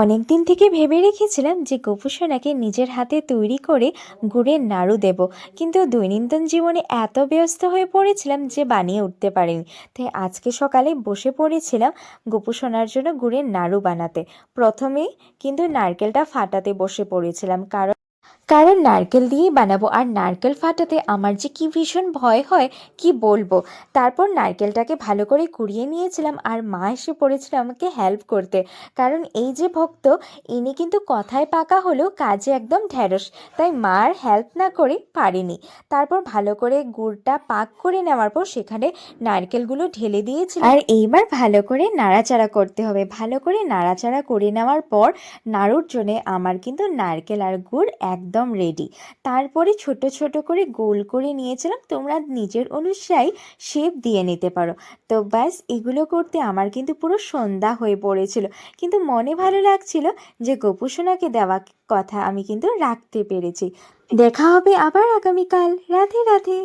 অনেক দিন থেকে ভেবে রেখেছিলাম যে গোপুসোনাকে নিজের হাতে তৈরি করে গুড়ের নাড়ু দেব, কিন্তু দৈনন্দিন জীবনে এত ব্যস্ত হয়ে পড়েছিলাম যে বানিয়ে উঠতে পারিনি। তাই আজকে সকালে বসে পড়েছিলাম গোপুসোনার জন্য গুড়ের নাড়ু বানাতে। প্রথমেই কিন্তু নারকেলটা ফাটাতে বসে পড়েছিলাম, কারণ নারকেল দিয়েই বানাবো, আর নারকেল ফাটাতে আমার যে কি ভীষণ ভয় হয় কি বলবো। তারপর নারকেলটাকে ভালো করে কুড়িয়ে নিয়েছিলাম, আর মা এসে পড়েছিল আমাকে হেল্প করতে। কারণ এই যে ভক্ত, ইনি কিন্তু কথায় পাকা হলেও কাজে একদম ঢ্যাঁড়স। তাই মার হেল্প না করে পারিনি। তারপর ভালো করে গুড়টা পাক করে নেওয়ার পর সেখানে নারকেলগুলো ঢেলে দিয়েছিলাম, আর এইবার ভালো করে নাড়াচাড়া করতে হবে। ভালো করে নাড়াচাড়া করে নেওয়ার পর নাড়ুর জন্যে আমার কিন্তু নারকেল আর গুড় একদম রেডি। তারপরে ছোট ছোট করে গোল করে নিয়েছিলাম, তোমরা নিজের অনুযায়ী শেপ দিয়ে নিতে পারো। তো ব্যাস, এগুলো করতে আমার কিন্তু পুরো সন্ধ্যা হয়ে পড়েছিল, কিন্তু মনে ভালো লাগছিল যে গোপুসোনাকে দেওয়া কথা আমি কিন্তু রাখতে পেরেছি। দেখা হবে আবার আগামীকাল। রাধে রাধে।